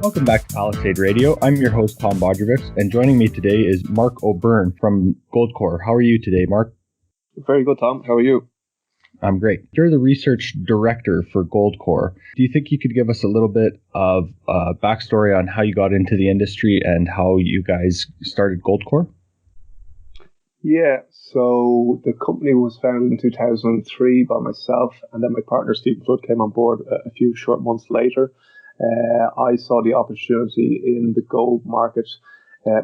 Welcome back to Palisade Radio. I'm your host, Tom Bodrovich, and joining me today is Mark O'Byrne from GoldCore. How are you today, Mark? Very good, Tom. How are you? I'm great. You're the research director for GoldCore. Do you think you could give us a little bit of backstory on how you got into the industry and how you guys started GoldCore? Yeah, so the company was founded in 2003 by myself, and then my partner Stephen Flood came on board a few short months later. I saw the opportunity in the gold market.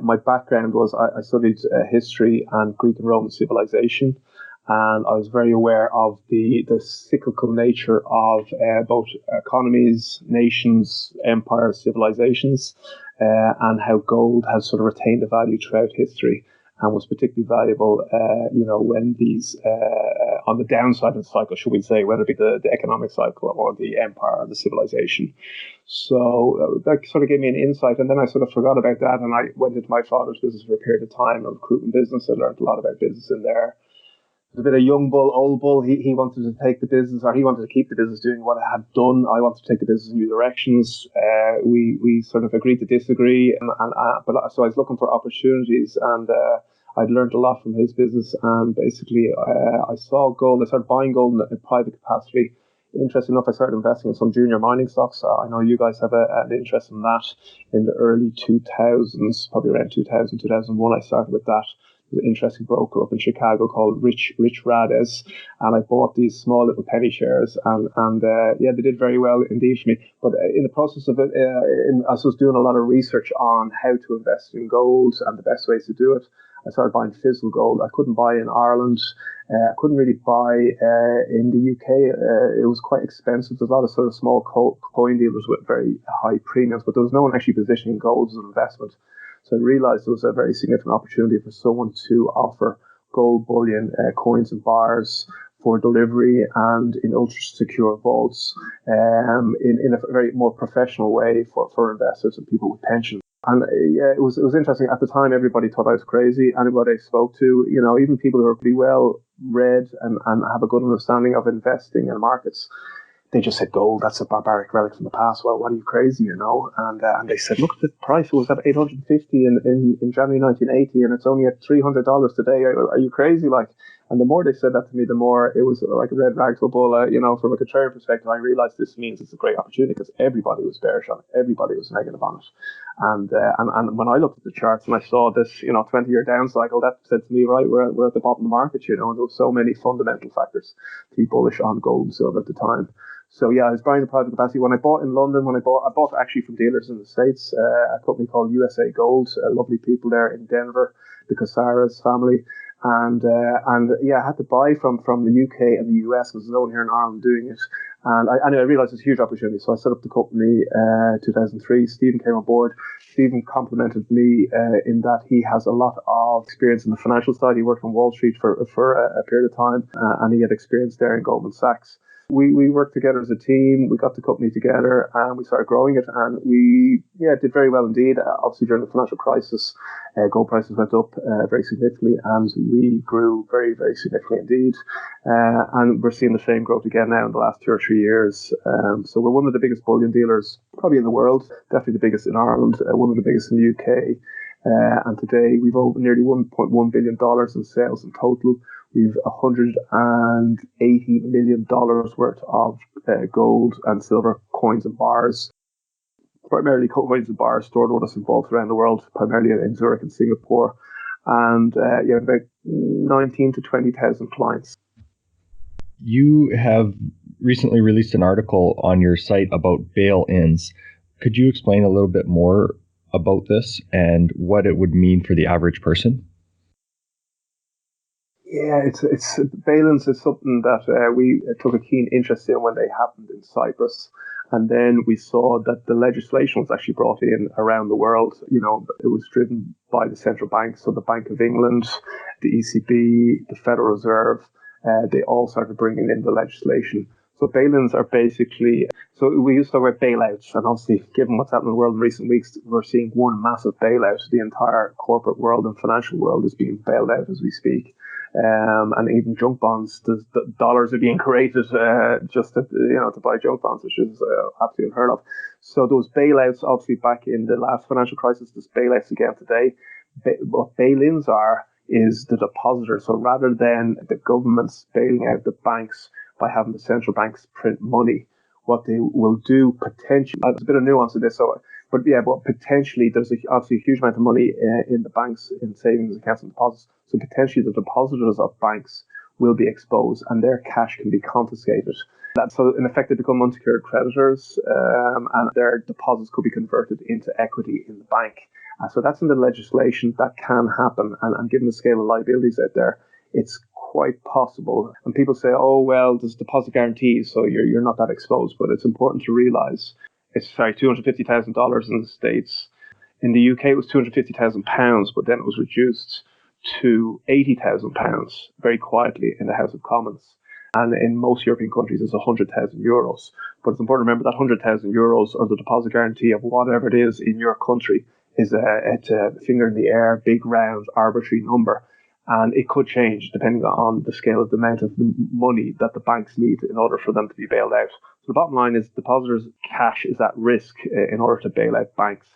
My background was I studied history and Greek and Roman civilization, and I was very aware of the cyclical nature of both economies, nations, empires, civilizations, and how gold has sort of retained a value throughout history and was particularly valuable, when these, on the downside of the cycle, should we say, whether it be the economic cycle or the empire or the civilization. So that sort of gave me an insight, and then I sort of forgot about that, and I went into my father's business for a period of time, a recruitment business. I learned a lot about business in there. A bit of young bull, old bull. He wanted to take the business, or he wanted to keep the business doing what it had done. I wanted to take the business in new directions. We sort of agreed to disagree, but so I was looking for opportunities, and I'd learned a lot from his business. And basically, I saw gold. I started buying gold in a private capacity. Interesting enough, I started investing in some junior mining stocks. I know you guys have an interest in that. In the early 2000s, probably around 2000, 2001, I started with that. An interesting broker up in Chicago called Rich Rades, and I bought these small little penny shares, and they did very well indeed for me. But in the process of it, I was doing a lot of research on how to invest in gold and the best ways to do it. I started buying physical gold. I couldn't buy in Ireland. I couldn't really buy in the UK. It was quite expensive. There's a lot of sort of small coin dealers with very high premiums, but there was no one actually positioning gold as an investment. So I realized there was a very significant opportunity for someone to offer gold bullion, coins and bars for delivery and in ultra secure vaults in a very more professional way for investors and people with pensions. And it was interesting. At the time, everybody thought I was crazy. Anybody I spoke to, even people who are pretty well read and have a good understanding of investing and markets, they just said, gold, that's a barbaric relic from the past. Well, what are you, crazy, And they said, look at the price. It was at $850 in January 1980, and it's only at $300 today. Are you crazy? And the more they said that to me, the more it was like a red rag to a bull. From a contrarian perspective, I realized this means it's a great opportunity because everybody was bearish on it. Everybody was negative on it. And when I looked at the charts and I saw this, 20-year down cycle, that said to me, right, we're at the bottom of the market, and there were so many fundamental factors to be bullish on gold and silver at the time. So yeah, I was buying a private capacity. When I bought in London, I bought actually from dealers in the States, a company called USA Gold, lovely people there in Denver, the Casares family. And I had to buy from the UK and the US because there's no one here in Ireland doing it. And I realized it's a huge opportunity. So I set up the company 2003. Stephen came on board. Stephen complimented me in that he has a lot of experience in the financial side. He worked on Wall Street for a period of time, and he had experience there in Goldman Sachs. We worked together as a team. We got the company together and we started growing it, and we did very well indeed. Obviously during the financial crisis, gold prices went up very significantly, and we grew very, very significantly indeed. And we're seeing the same growth again now in the last 2 or 3 years. So we're one of the biggest bullion dealers probably in the world, definitely the biggest in Ireland, one of the biggest in the UK. And today we've over nearly $1.1 billion in sales in total. We've $180 million worth of gold and silver coins and bars, primarily coins and bars stored with us in vaults around the world, primarily in Zurich and Singapore. And about 19 to 20,000 clients. You have recently released an article on your site about bail-ins. Could you explain a little bit more about this and what it would mean for the average person? Yeah, it's bail-ins is something that we took a keen interest in when they happened in Cyprus. And then we saw that the legislation was actually brought in around the world. It was driven by the central banks, so the Bank of England, the ECB, the Federal Reserve. They all started bringing in the legislation. So bail-ins are basically, so we used to talk about bailouts, and obviously given what's happened in the world in recent weeks, we're seeing one massive bailout. The entire corporate world and financial world is being bailed out as we speak. and even junk bonds. The dollars are being created just to buy junk bonds, which is absolutely unheard of. So those bailouts, obviously back in the last financial crisis, there's bailouts again today. What bail-ins are is the depositor. So rather than the governments bailing out the banks by having the central banks print money, what they will do potentially, there's a bit of nuance to this, but potentially there's obviously a huge amount of money in the banks, in savings accounts and deposits. So potentially the depositors of banks will be exposed and their cash can be confiscated. So in effect, they become unsecured creditors, and their deposits could be converted into equity in the bank. So that's in the legislation. That can happen. And given the scale of liabilities out there, it's quite possible. And people say, oh, well, there's deposit guarantees, so you're not that exposed. But it's important to realize it's $250,000 in the States. In the UK, it was £250,000, but then it was reduced to £80,000 very quietly in the House of Commons. And in most European countries, it's €100,000. But it's important to remember that €100,000 or the deposit guarantee of whatever it is in your country is it's a finger in the air, big, round, arbitrary number. And it could change depending on the scale of the amount of money that the banks need in order for them to be bailed out. So the bottom line is depositors' cash is at risk in order to bail out banks.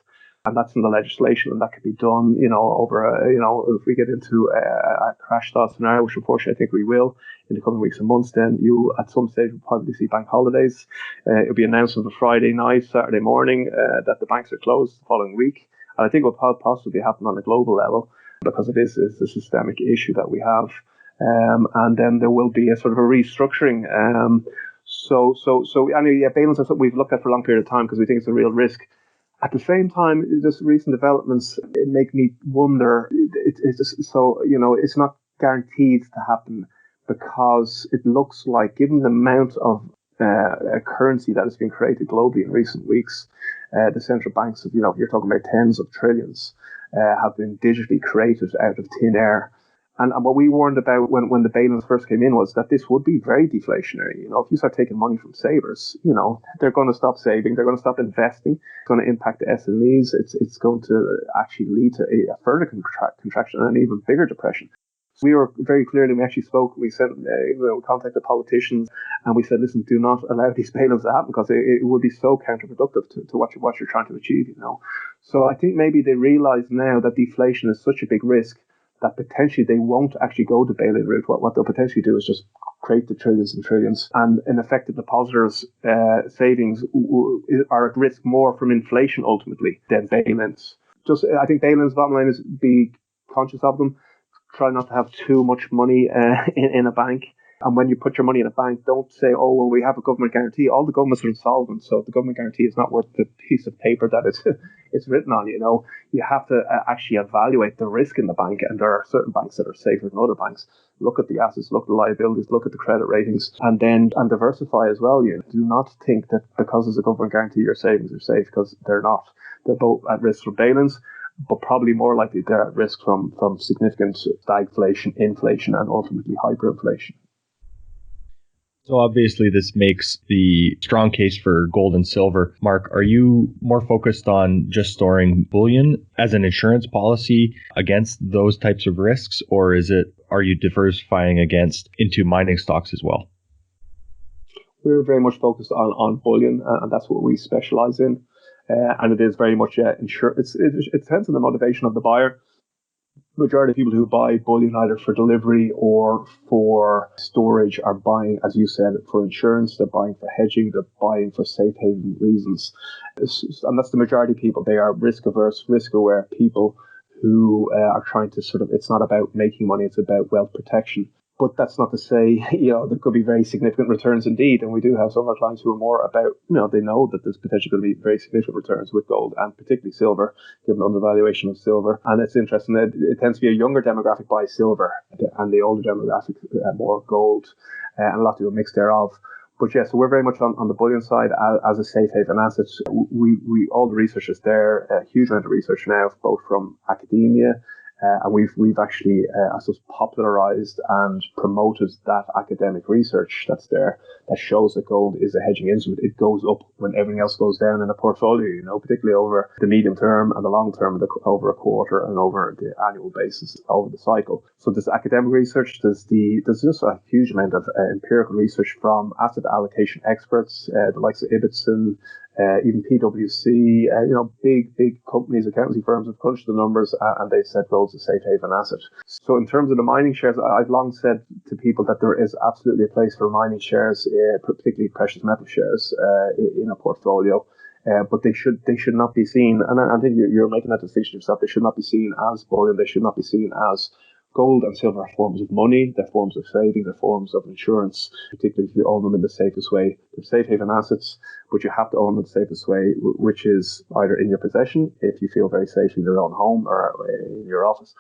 And that's in the legislation, and that could be done, if we get into a crash style scenario, which unfortunately I think we will in the coming weeks and months, then you at some stage will probably see bank holidays. It'll be announced on a Friday night, Saturday morning that the banks are closed the following week. And I think it will possibly happen on a global level because it is a systemic issue that we have. And then there will be a sort of a restructuring. Bail-ins are something we've looked at for a long period of time because we think it's a real risk. At the same time, just recent developments make me wonder. It's not guaranteed to happen because it looks like, given the amount of currency that has been created globally in recent weeks, the central banks, you're talking about tens of trillions, have been digitally created out of thin air. And what we warned about when the bail-ins first came in was that this would be very deflationary. If you start taking money from savers, they're going to stop saving, they're going to stop investing. It's going to impact the SMEs. It's going to actually lead to a further contraction and an even bigger depression. We were very clearly, we actually spoke, we contacted politicians and we said, listen, do not allow these bail-ins to happen because it would be so counterproductive to what you're trying to achieve, So I think maybe they realize now that deflation is such a big risk that potentially they won't actually go the bail-in route. What they'll potentially do is just create the trillions and trillions. And in effect, the depositors' savings are at risk more from inflation ultimately than bail-ins. I think bail-ins, bottom line is be conscious of them. Try not to have too much money in a bank. And when you put your money in a bank, don't say, oh, well, we have a government guarantee. All the governments are insolvent, so the government guarantee is not worth the piece of paper that it's written on. You have to actually evaluate the risk in the bank, and there are certain banks that are safer than other banks. Look at the assets, look at the liabilities, look at the credit ratings, and diversify as well. You do not think that because there's a government guarantee, your savings are safe, because they're not. They're both at risk from bail-ins, but probably more likely they're at risk from significant stagflation, inflation, and ultimately hyperinflation. So obviously this makes the strong case for gold and silver. Mark, are you more focused on just storing bullion as an insurance policy against those types of risks, or are you diversifying into mining stocks as well? We're very much focused on bullion, and that's what we specialize in. And it is very much insurance. It depends on the motivation of the buyer. Majority of people who buy bullion either for delivery or for storage are buying, as you said, for insurance. They're buying for hedging. They're buying for safe haven reasons. And that's the majority of people. They are risk averse, risk aware people who are trying to it's not about making money. It's about wealth protection. But that's not to say, there could be very significant returns indeed. And we do have some of our clients who are more about, they know that there's potentially going to be very significant returns with gold and particularly silver, given the undervaluation of silver. And it's interesting that it tends to be a younger demographic buys silver and the older demographic more gold, and a lot of people mix thereof. But yeah, so we're very much on the bullion side as a safe haven asset. We all the research is there, a huge amount of research now, both from academia, And we've actually, I suppose, popularized and promoted that academic research that's there that shows that gold is a hedging instrument. It goes up when everything else goes down in a portfolio, particularly over the medium term and the long term, over a quarter and over the annual basis over the cycle. So there's academic research, there's just a huge amount of empirical research from asset allocation experts, the likes of Ibbotson, even PwC, big companies, accountancy firms have crunched the numbers and they've said gold's a safe haven asset. So in terms of the mining shares, I've long said to people that there is absolutely a place for mining shares, particularly precious metal shares, in a portfolio. But they should not be seen, and I think you're making that distinction yourself, they should not be seen as bullion, they should not be seen as gold and silver are forms of money, they're forms of saving, they're forms of insurance, particularly if you own them in the safest way. They're safe haven assets, but you have to own them the safest way, which is either in your possession, if you feel very safe in your own home or in your office,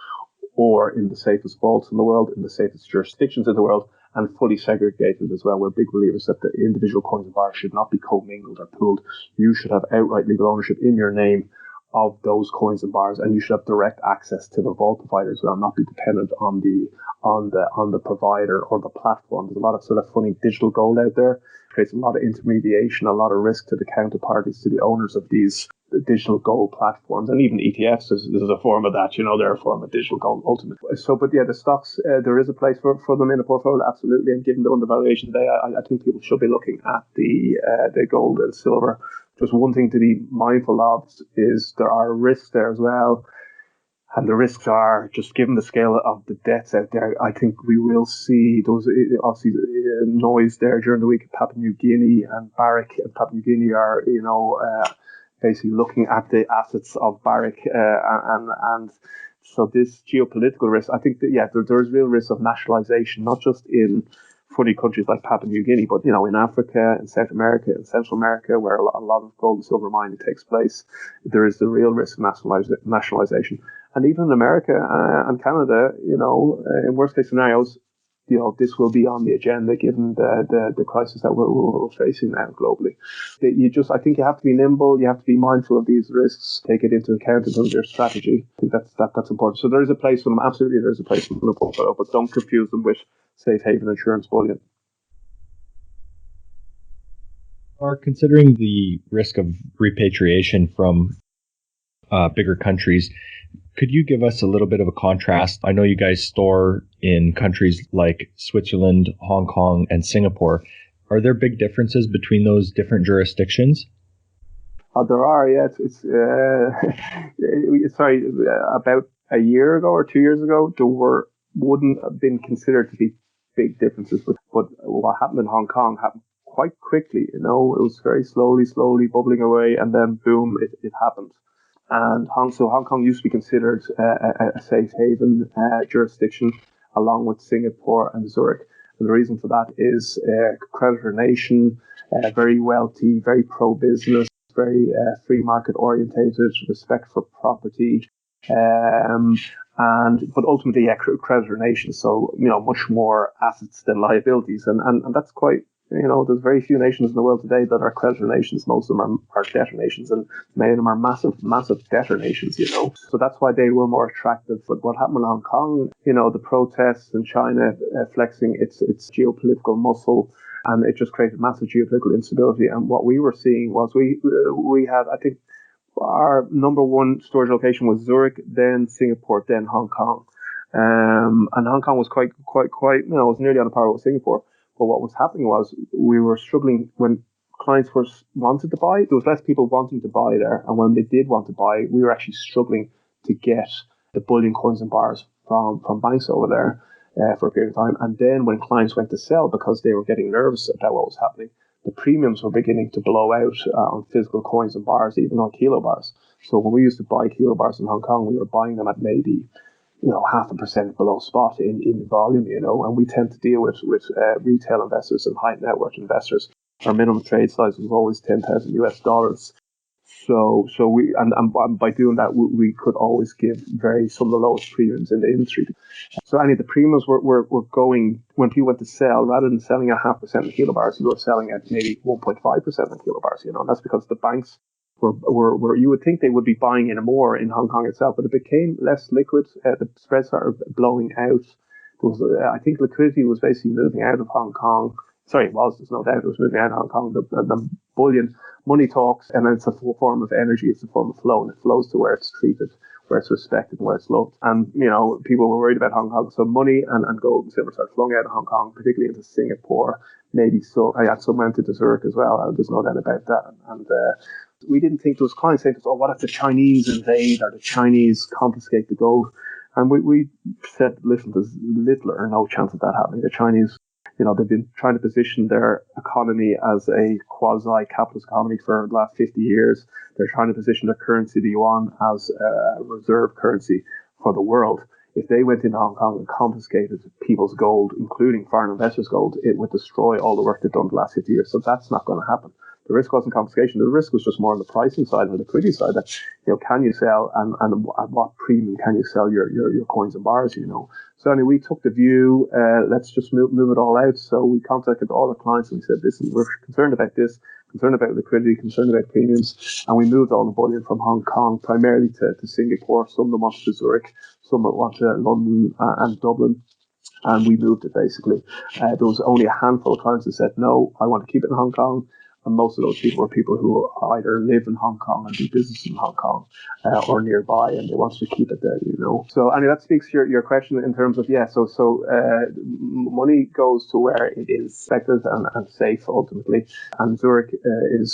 or in the safest vaults in the world, in the safest jurisdictions in the world, and fully segregated as well. We're big believers that the individual coins and bars should not be commingled or pooled. You should have outright legal ownership in your name of those coins and bars, and you should have direct access to the vault provider as well, not be dependent on the provider or the platform. There's a lot of sort of funny digital gold out there. It creates a lot of intermediation, a lot of risk to the counterparties, to the owners of these digital gold platforms, and even ETFs is a form of that. They're a form of digital gold ultimately. So, but yeah, the stocks, there is a place for them in a portfolio, absolutely. And given the undervaluation today, I think people should be looking at the gold and silver. Just one thing to be mindful of is there are risks there as well. And the risks are, just given the scale of the debts out there, I think we will see those, obviously, noise there during the week of Papua New Guinea and Barrick. And Papua New Guinea are, basically looking at the assets of Barrick. And so this geopolitical risk, I think that, there is real risk of nationalization, not just in funny countries like Papua New Guinea, but in Africa, in South America, in Central America, where a lot of gold and silver mining takes place, there is the real risk of nationalization. And even in America and Canada, in worst case scenarios, this will be on the agenda given the crisis that we're facing now globally. I think you have to be nimble, you have to be mindful of these risks, take it into account in terms of your strategy. I think that's important. So there is a place for them, absolutely there is a place for them in a portfolio, but don't confuse them with safe haven insurance bullion. Are considering the risk of repatriation from bigger countries, could you give us a little bit of a contrast? I know you guys store in countries like Switzerland, Hong Kong, and Singapore. Are there big differences between those different jurisdictions? There are, yeah. About a year ago or 2 years ago, there wouldn't have been considered to be big differences. But what happened in Hong Kong happened quite quickly. It was very slowly bubbling away, and then boom, it happened. And Hong Kong used to be considered a safe haven jurisdiction, along with Singapore and Zurich. And the reason for that is creditor nation, very wealthy, very pro-business, very free market orientated, respect for property, but ultimately, creditor nation. So much more assets than liabilities, and that's quite. There's very few nations in the world today that are creditor nations. Most of them are debtor nations, and many of them are massive debtor nations, So that's why they were more attractive. But what happened in Hong Kong, the protests in China flexing its geopolitical muscle, and it just created massive geopolitical instability. And what we were seeing was we had, I think, our number one storage location was Zurich, then Singapore, then Hong Kong. And Hong Kong was quite, it was nearly on a par with Singapore. But what was happening was we were struggling when clients first wanted to buy. There was less people wanting to buy there. And when they did want to buy, we were actually struggling to get the bullion coins and bars from banks over there for a period of time. And then when clients went to sell because they were getting nervous about what was happening, the premiums were beginning to blow out on physical coins and bars, even on kilo bars. So when we used to buy kilo bars in Hong Kong, we were buying them at maybe 0.5% below spot in volume, and we tend to deal with retail investors and high net worth investors. Our minimum trade size was always $10,000. So we and by doing that, we could always give some of the lowest premiums in the industry. So any of the premiums were going when people went to sell, rather than selling at 0.5% in kilo bars, you were selling at maybe 1.5% in kilo bars, and that's because the banks were you would think they would be buying in more in Hong Kong itself, but it became less liquid. The spreads started blowing out. There was, I think liquidity was basically moving out of Hong Kong. Sorry, it was. There's no doubt it was moving out of Hong Kong. The bullion money talks, and it's a form of energy. It's a form of flow, and it flows to where it's treated, where it's respected, and where it's loved. And people were worried about Hong Kong, so money and gold and silver started flowing out of Hong Kong, particularly into Singapore. Maybe so. I had some went into Zurich as well. There's no doubt about that. And we didn't think there was clients saying to us, "Oh, what if the Chinese invade or the Chinese confiscate the gold?" And we said, "Listen, there's little or no chance of that happening. The Chinese." They've been trying to position their economy as a quasi-capitalist economy for the last 50 years. They're trying to position their currency, the yuan, as a reserve currency for the world. If they went into Hong Kong and confiscated people's gold, including foreign investors' gold, it would destroy all the work they've done the last 50 years. So that's not going to happen. The risk wasn't confiscation. The risk was just more on the pricing side and the liquidity side. That can you sell and at what premium can you sell your coins and bars? So anyway, we took the view. Let's just move it all out. So we contacted all our clients and we said, "Listen, we're concerned about this, concerned about liquidity, concerned about premiums," and we moved all the bullion from Hong Kong primarily to Singapore. Some of them wanted to Zurich, some wanted to London and Dublin. And we moved it basically. There was only a handful of clients that said, "No, I want to keep it in Hong Kong." And most of those people were people who either live in Hong Kong and do business in Hong Kong or nearby, and they wanted to keep it there, So, anyway, that speaks to your question in terms of, money goes to where it is expected and safe ultimately. And Zurich and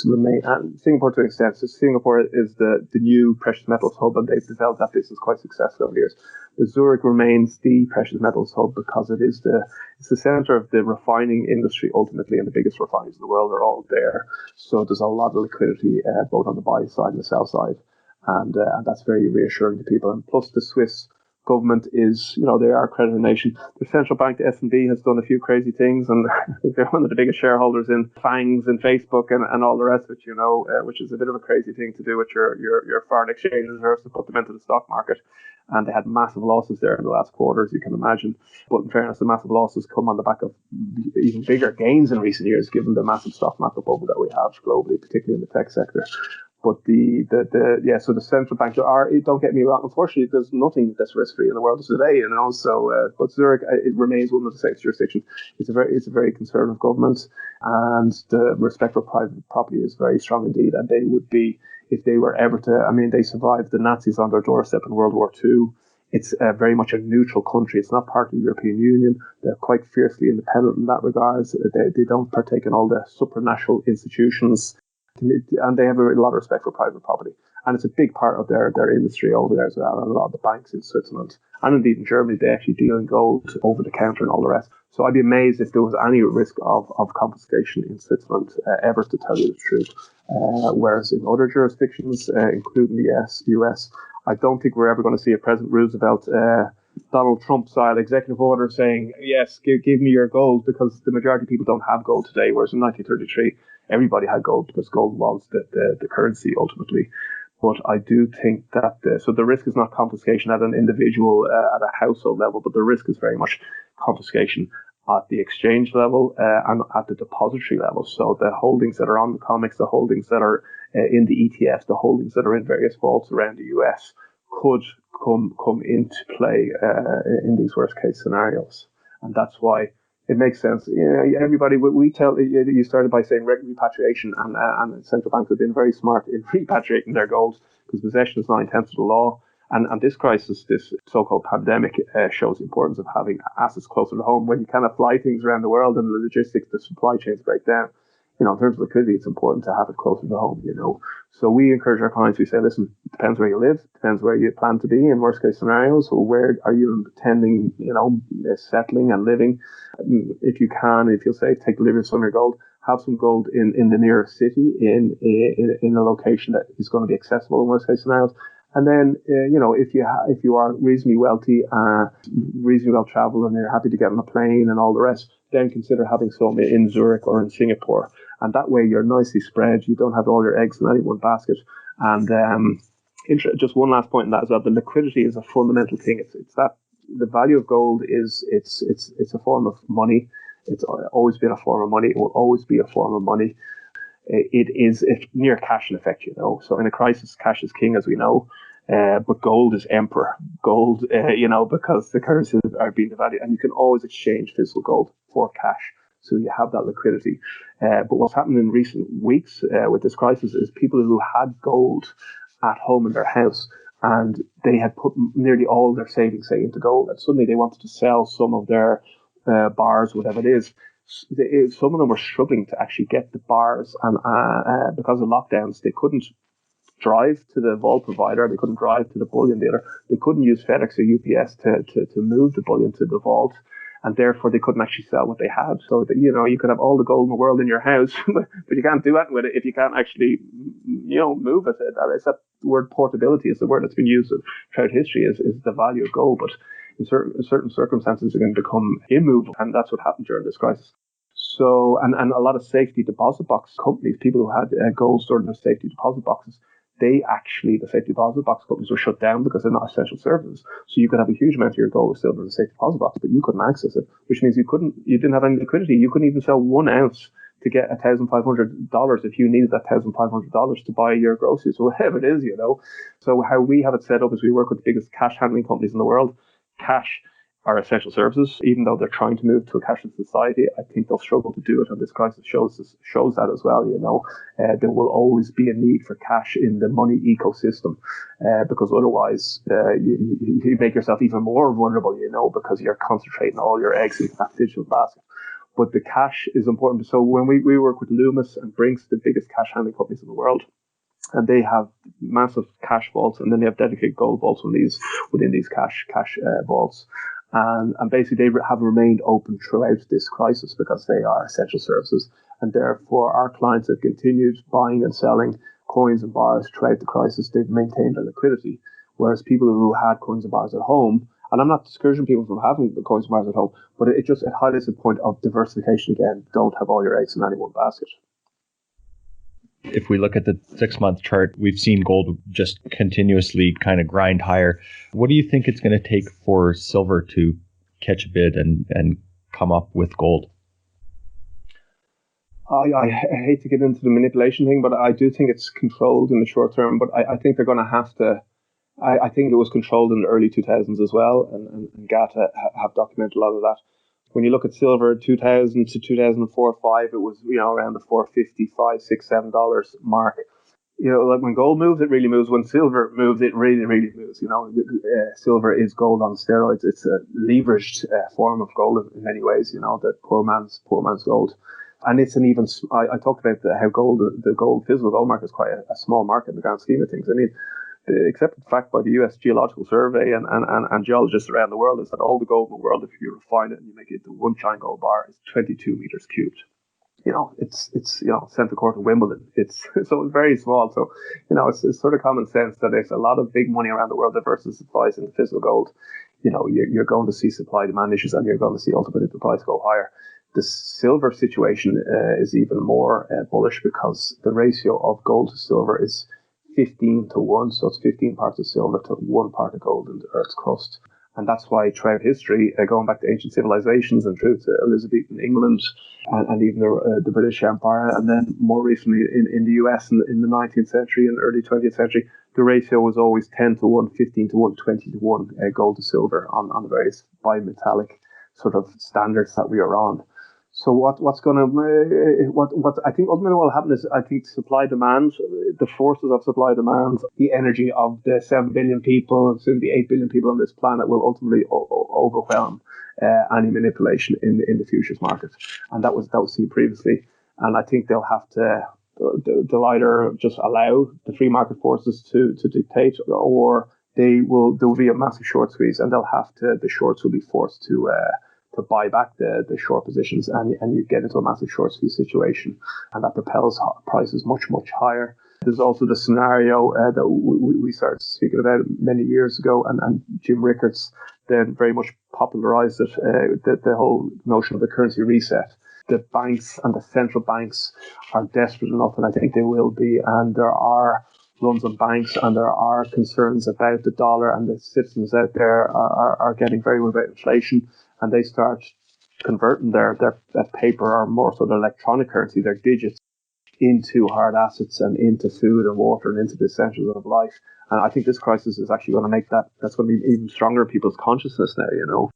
Singapore to an extent. So Singapore is the new precious metals hub, and they've developed that business quite successfully over the years. But Zurich remains the precious metals hub because it's the center of the refining industry ultimately, and the biggest refineries in the world are all there. So there's a lot of liquidity both on the buy side and the sell side, and that's very reassuring to people. And plus, the Swiss government is, they are a creditor nation. The central bank, the S&B, has done a few crazy things, and I think they're one of the biggest shareholders in FANGs and Facebook and all the rest of it, which is a bit of a crazy thing to do with your foreign exchange reserves to put them into the stock market. And they had massive losses there in the last quarter, as you can imagine. But in fairness, the massive losses come on the back of even bigger gains in recent years, given the massive stock market bubble that we have globally, particularly in the tech sector. But so the central bank, don't get me wrong, unfortunately, there's nothing that's risk-free in the world today, but Zurich, it remains one of the safest jurisdictions. It's a very conservative government, and the respect for private property is very strong indeed, and they would be, if they were ever to, they survived the Nazis on their doorstep in World War II. It's very much a neutral country. It's not part of the European Union. They're quite fiercely independent in that regard. They don't partake in all the supranational institutions. And they have a lot of respect for private property. And it's a big part of their industry over there as well. And a lot of the banks in Switzerland and indeed in Germany, they actually deal in gold over the counter and all the rest. So I'd be amazed if there was any risk of confiscation in Switzerland ever, to tell you the truth. Whereas in other jurisdictions, including the US, I don't think we're ever going to see a President Roosevelt, Donald Trump style executive order saying, "Yes, give me your gold," because the majority of people don't have gold today. Whereas in 1933, everybody had gold because gold was the currency ultimately. But I do think that so the risk is not confiscation at an individual, at a household level, but the risk is very much confiscation at the exchange level and at the depository level. So the holdings that are on the comics, the holdings that are in the ETFs, the holdings that are in various vaults around the US could come into play in these worst case scenarios. And that's why it makes sense. Everybody, we tell you started by saying repatriation, and central banks have been very smart in repatriating their gold because possession is 9/10 of the law. And this crisis, this so-called pandemic, shows the importance of having assets closer to home. When you kind of fly things around the world and the logistics, the supply chains break down, in terms of liquidity, it's important to have it closer to home, So we encourage our clients, we say, listen, it depends where you live, depends where you plan to be in worst case scenarios, or where are you intending, settling and living. If you can, if you'll say, take delivery of some of your gold, have some gold in the nearest city, in a location that is going to be accessible in worst case scenarios. And then, if you are reasonably wealthy, reasonably well traveled, and you're happy to get on a plane and all the rest, then consider having some in Zurich or in Singapore. And that way you're nicely spread. You don't have all your eggs in any one basket. And just one last point on that as well. The liquidity is a fundamental thing. It's that the value of gold is it's a form of money. It's always been a form of money. It will always be a form of money. it is near cash in effect, So in a crisis, cash is king, as we know. But gold is emperor. Gold, because the currencies are being devalued, and you can always exchange physical gold for cash. So you have that liquidity. But what's happened in recent weeks with this crisis is people who had gold at home in their house, and they had put nearly all their savings, say, into gold, and suddenly they wanted to sell some of their bars, whatever it is. Some of them were struggling to actually get the bars, and because of lockdowns, they couldn't drive to the vault provider, they couldn't drive to the bullion dealer, they couldn't use FedEx or UPS to move the bullion to the vault, and therefore they couldn't actually sell what they had. So that, you could have all the gold in the world in your house, but you can't do anything with it if you can't actually, move it. It's that word portability is the word that's been used throughout history is the value of gold, but in certain circumstances it can become immovable, and that's what happened during this crisis. So, and a lot of safety deposit box companies, people who had gold stored in their safety deposit boxes, the safety deposit box companies were shut down because they're not essential services. So you could have a huge amount of your gold or silver in a safety deposit box, but you couldn't access it, which means you didn't have any liquidity. You couldn't even sell 1 ounce to get $1,500 if you needed that $1,500 to buy your groceries or whatever it is, So how we have it set up is we work with the biggest cash handling companies in the world. Cash are essential services, even though they're trying to move to a cashless society. I think they'll struggle to do it, and this crisis shows that as well. There will always be a need for cash in the money ecosystem, because otherwise you make yourself even more vulnerable, because you're concentrating all your eggs in that digital basket. But the cash is important. So when we work with Loomis and Brinks, the biggest cash handling companies in the world, and they have massive cash vaults, and then they have dedicated gold vaults within these cash vaults. And basically they have remained open throughout this crisis because they are essential services, and therefore our clients have continued buying and selling coins and bars throughout the crisis. They've maintained their liquidity, whereas people who had coins and bars at home, and I'm not discouraging people from having the coins and bars at home, but it highlights the point of diversification again. Don't have all your eggs in any one basket. If we look at the 6-month chart, we've seen gold just continuously kind of grind higher. What do you think it's going to take for silver to catch a bid and come up with gold? I hate to get into the manipulation thing, but I do think it's controlled in the short term. But I think they're going to have to. I think it was controlled in the early 2000s as well, and GATA have documented a lot of that. When you look at silver, 2000 to 2004, 5, it was around the $4.50, $5, $6, $7 mark. Like when gold moves, it really moves. When silver moves, it really, really moves. Silver is gold on steroids. It's a leveraged form of gold in many ways. The poor man's gold, and it's an even. I talked about how the physical gold market is quite a small market in the grand scheme of things. I mean, the accepted fact by the US Geological Survey and geologists around the world is that all the gold in the world, if you refine it and you make it into one giant gold bar, is 22 meters cubed. It's center court of Wimbledon. So it's very small. So, it's sort of common sense that if a lot of big money around the world diversifies into physical gold, you're going to see supply demand issues, and you're going to see ultimately the price go higher. The silver situation is even more bullish because the ratio of gold to silver is 15 to 1, so it's 15 parts of silver to 1 part of gold in the Earth's crust. And that's why throughout history, going back to ancient civilizations and through to Elizabethan England and even the British Empire, and then more recently in the US in the 19th century and early 20th century, the ratio was always 10 to 1, 15 to 1, 20 to 1 gold to silver on the various bimetallic sort of standards that we are on. So what I think ultimately what will happen is, I think supply demand, the forces of supply demand, the energy of the 7 billion people, soon to be 8 billion people on this planet, will ultimately overwhelm any manipulation in the futures market, and that was seen previously. And I think they'll either just allow the free market forces to dictate, or there will be a massive short squeeze, and the shorts will be forced to buy back the short positions, and you get into a massive short squeeze situation, and that propels prices much, much higher. There's also the scenario that we started speaking about many years ago, and Jim Rickards then very much popularized it, the whole notion of the currency reset. The banks and the central banks are desperate enough, and I think they will be, and there are runs on banks, and there are concerns about the dollar, and the citizens out there are getting very worried about inflation, and they start converting their paper, or more so their electronic currency, their digits, into hard assets and into food and water and into the essentials of life. And I think this crisis is actually going to make that's going to be even stronger in people's consciousness now,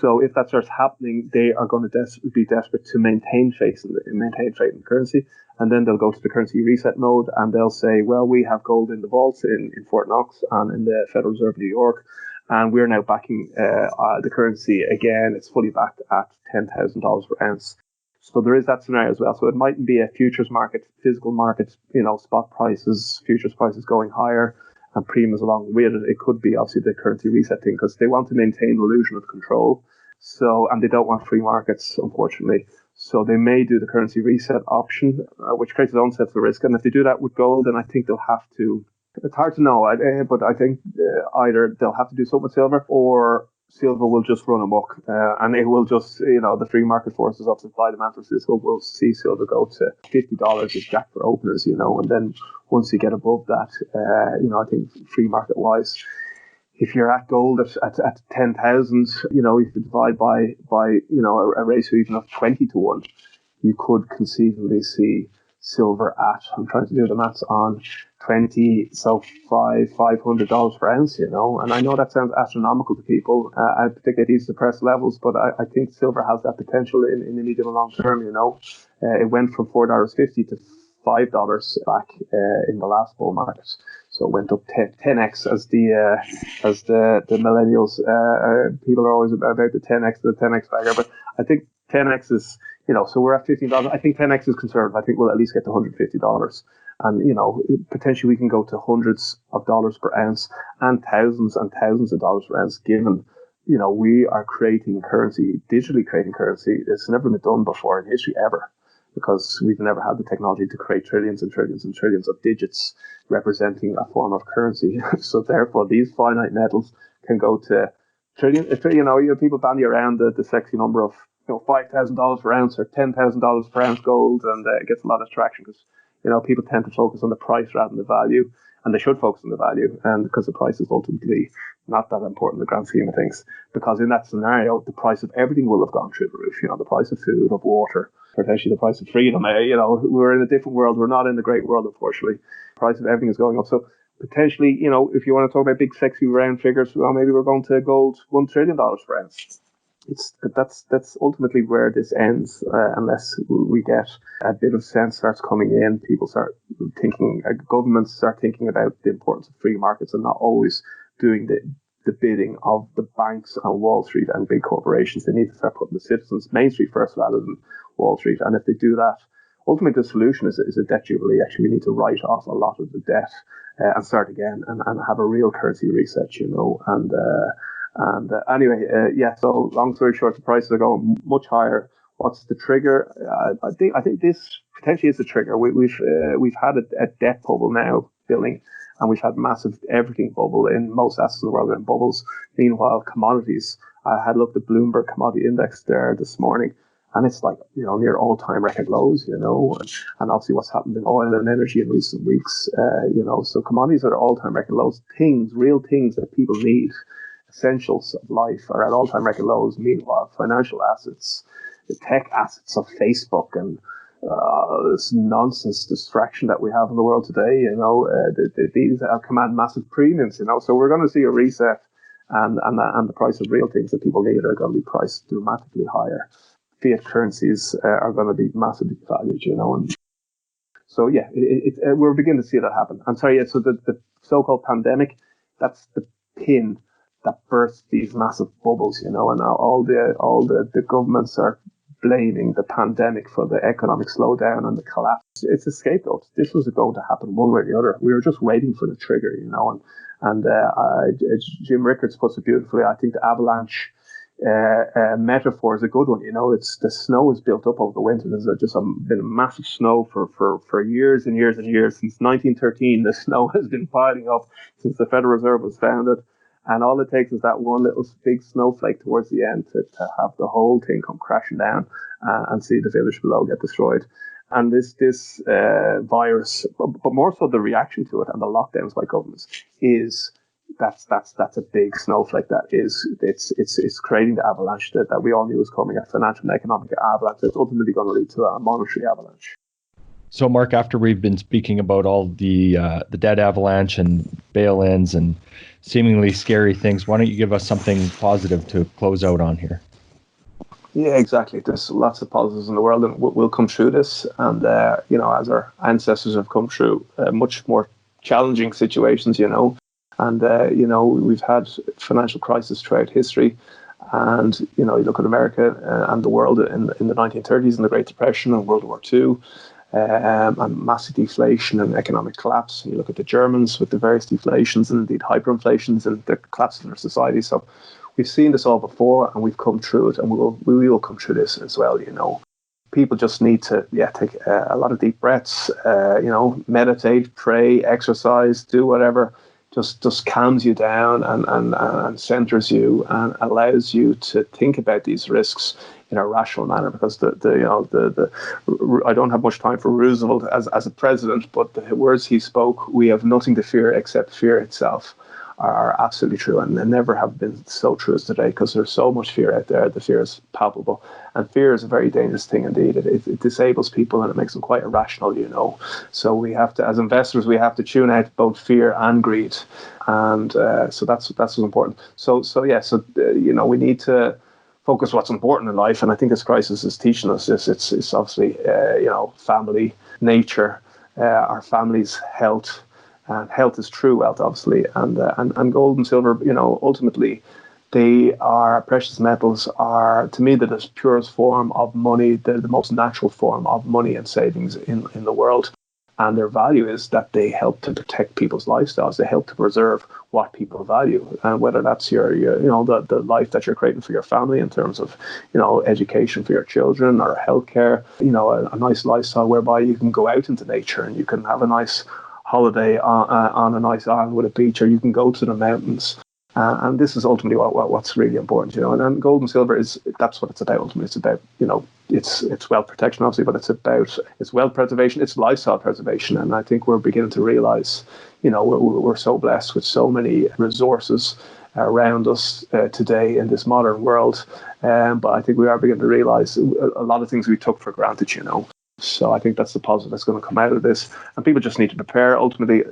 So if that starts happening, they are going to be desperate to maintain faith in the currency. And then they'll go to the currency reset mode and they'll say, well, we have gold in the vaults in Fort Knox and in the Federal Reserve of New York. And we're now backing the currency again. It's fully backed at $10,000 per ounce. So there is that scenario as well. So it mightn't be a futures market, physical market, spot prices, futures prices going higher and premiums along with it. It could be obviously the currency reset thing because they want to maintain the illusion of control. So, and they don't want free markets, unfortunately. So they may do the currency reset option, which creates its own set of risk. And if they do that with gold, then I think they'll have to. It's hard to know, but I think either they'll have to do something with silver or silver will just run amok, and it will just, the free market forces of supply demand for silver will see silver go to $50 as jack for openers, and then once you get above that, I think free market wise, if you're at gold at 10,000, if you divide by a ratio even of 20 to 1, you could conceivably see silver at, I'm trying to do the maths on 20, so $500 per ounce, and I know that sounds astronomical to people, particularly at these depressed levels, but I think silver has that potential in the medium and long term, it went from $4.50 to $5 back in the last bull market. So it went up 10x as the millennials, people are always about the 10x, the 10x bagger, but I think 10x is, so we're at $15. I think 10x is conservative. I think we'll at least get to $150. And, potentially we can go to hundreds of dollars per ounce and thousands of dollars per ounce, given, we are creating currency, digitally creating currency. It's never been done before in history ever, because we've never had the technology to create trillions and trillions and trillions of digits representing a form of currency. So therefore, these finite metals can go to trillion. People bandy around the sexy number of $5,000 per ounce or $10,000 per ounce gold, and it gets a lot of traction because people tend to focus on the price rather than the value, and they should focus on the value, and because the price is ultimately not that important in the grand scheme of things. Because in that scenario, the price of everything will have gone through the roof. The price of food, of water, potentially the price of freedom. We're in a different world. We're not in the great world, unfortunately. The price of everything is going up. So potentially, if you want to talk about big, sexy, round figures, well, maybe we're going to gold $1 trillion per ounce. That's ultimately where this ends, unless we get a bit of sense starts coming in. People start thinking, governments start thinking about the importance of free markets and not always doing the bidding of the banks and Wall Street and big corporations. They need to start putting the citizens, Main Street first rather than Wall Street. And if they do that, ultimately the solution is a debt jubilee. Actually, we need to write off a lot of the debt and start again and have a real currency reset, anyway, so long story short, the prices are going much higher. What's the trigger? I think this potentially is the trigger. We've had a debt bubble now building, and we've had massive everything bubble in most assets in the world, in bubbles. Meanwhile, commodities, I had looked at Bloomberg Commodity Index there this morning, and it's like, near all-time record lows, and obviously what's happened in oil and energy in recent weeks, so commodities are at all-time record lows. Real things that people need, essentials of life, are at all-time record lows. Meanwhile, financial assets, the tech assets of Facebook and this nonsense distraction that we have in the world today, these command massive premiums, so we're going to see a reset, and the price of real things that people need are going to be priced dramatically higher. Fiat currencies are going to be massively valued, and so we're beginning to see that happen. I'm sorry, so the so-called pandemic, that's the pin that bursts these massive bubbles, and now all the governments are blaming the pandemic for the economic slowdown and the collapse. It's a scapegoat. This was going to happen one way or the other. We were just waiting for the trigger, and Jim Rickards puts it beautifully. I think the avalanche metaphor is a good one. It's the snow is built up over the winter. There's been a massive snow for years and years and years. Since 1913, the snow has been piling up since the Federal Reserve was founded. And all it takes is that one little big snowflake towards the end to have the whole thing come crashing down and see the village below get destroyed. And this virus, but more so the reaction to it and the lockdowns by governments, is that's a big snowflake that it's creating the avalanche that we all knew was coming, a financial and economic avalanche that's ultimately going to lead to a monetary avalanche. So, Mark, after we've been speaking about all the debt avalanche and bail-ins and seemingly scary things, why don't you give us something positive to close out on here? Yeah, exactly. There's lots of positives in the world, and we'll come through this. And as our ancestors have come through much more challenging situations, and we've had financial crisis throughout history. And you look at America and the world in the 1930s and the Great Depression and World War II. And massive deflation and economic collapse. And you look at the Germans with the various deflations and indeed hyperinflations and the collapse of their society. So we've seen this all before, and we've come through it, and we will come through this as well. People just need to take a lot of deep breaths. Meditate, pray, exercise, do whatever. Just calms you down and centers you and allows you to think about these risks in a rational manner, because I don't have much time for Roosevelt as a president, but the words he spoke, "We have nothing to fear except fear itself," are absolutely true, and they never have been so true as today, because there's so much fear out there. The fear is palpable, and fear is a very dangerous thing indeed. It disables people and it makes them quite irrational, So we have to, as investors, we have to tune out both fear and greed, and so that's what's important. We need to focus what's important in life, and I think this crisis is teaching us this. It's obviously family, nature, our family's health. And health is true wealth, obviously, and gold and silver. Ultimately, they are precious metals. Are, to me, the purest form of money. They're the most natural form of money and savings in the world. And their value is that they help to protect people's lifestyles. They help to preserve what people value, and whether that's your the life that you're creating for your family in terms of education for your children, or healthcare. A nice lifestyle whereby you can go out into nature and you can have a nice holiday on a nice island with a beach, or you can go to the mountains. And this is ultimately what's really important, And gold and silver that's what it's about. Ultimately, it's about it's wealth protection, obviously, but it's wealth preservation, it's lifestyle preservation. And I think we're beginning to realize, we're so blessed with so many resources around us today in this modern world. But I think we are beginning to realize a lot of things we took for granted, So I think that's the positive that's going to come out of this. And people just need to prepare. Ultimately,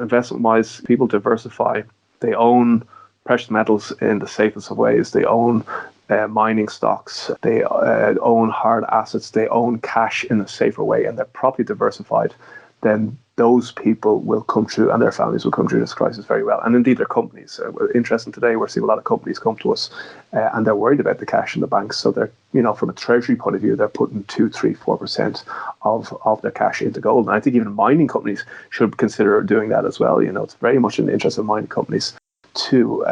investment-wise, people diversify. They own precious metals in the safest of ways. They own mining stocks. They own hard assets. They own cash in a safer way, and they're properly diversified. Then those people will come through, and their families will come through this crisis very well. And indeed, their companies. Interesting today, we're seeing a lot of companies come to us, and they're worried about the cash in the banks. So they're, from a treasury point of view, they're putting 2, 3, 4% of their cash into gold. And I think even mining companies should consider doing that as well. It's very much in the interest of mining companies to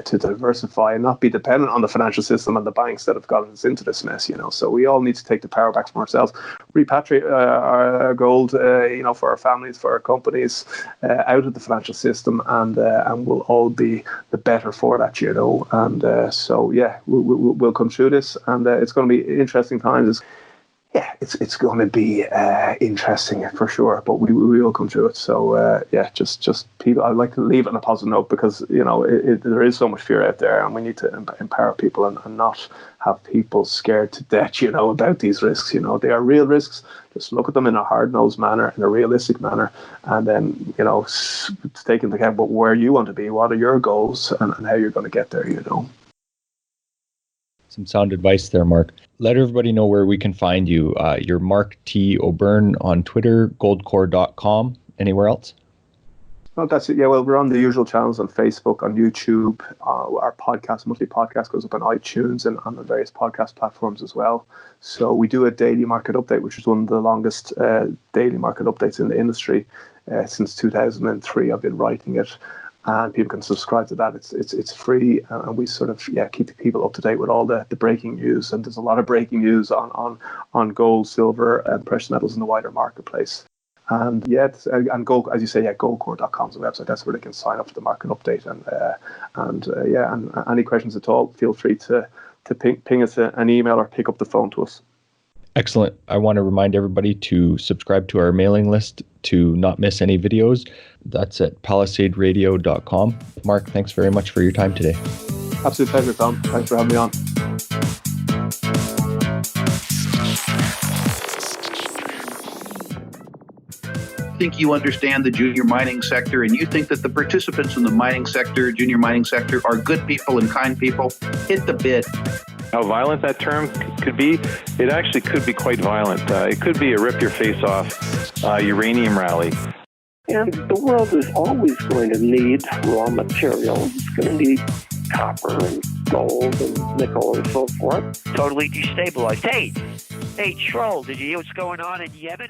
diversify and not be dependent on the financial system and the banks that have gotten us into this mess. So we all need to take the power back from ourselves, repatriate our gold, for our families, for our companies, out of the financial system, and we'll all be the better for that. And we'll come through this, and it's going to be interesting times. It's going to be interesting for sure, but we will come through it. So just people. I'd like to leave it on a positive note, because there is so much fear out there, and we need to empower people and not have people scared to death, about these risks. They are real risks. Just look at them in a hard-nosed manner, in a realistic manner, and then take into account where you want to be, what are your goals, and how you're going to get there. Some sound advice there, Mark. Let everybody know where we can find you. You're Mark T. O'Byrne on Twitter, goldcore.com. Anywhere else? No, that's it. Yeah, well, we're on the usual channels on Facebook, on YouTube. Our monthly podcast goes up on iTunes and on the various podcast platforms as well. So we do a daily market update, which is one of the longest daily market updates in the industry. Since 2003, I've been writing it. And people can subscribe to that. It's free, and we sort of keep the people up to date with all the breaking news. And there's a lot of breaking news on gold, silver, and precious metals in the wider marketplace. And and gold, as you say, goldcore.com is the website. That's where they can sign up for the market update. And any questions at all, feel free to ping us an email or pick up the phone to us. Excellent. I want to remind everybody to subscribe to our mailing list to not miss any videos. That's at palisaderadio.com. Mark, thanks very much for your time today. Absolute pleasure, Tom. Thanks for having me on. think you understand the junior mining sector and you think that the participants in the mining sector, junior mining sector, are good people and kind people, hit the bid. How violent that term could be, it actually could be quite violent. It could be a rip-your-face-off uranium rally. And the world is always going to need raw materials. It's going to need copper and gold and nickel and so forth. Totally destabilized. Hey, Troll, did you hear what's going on in Yemen?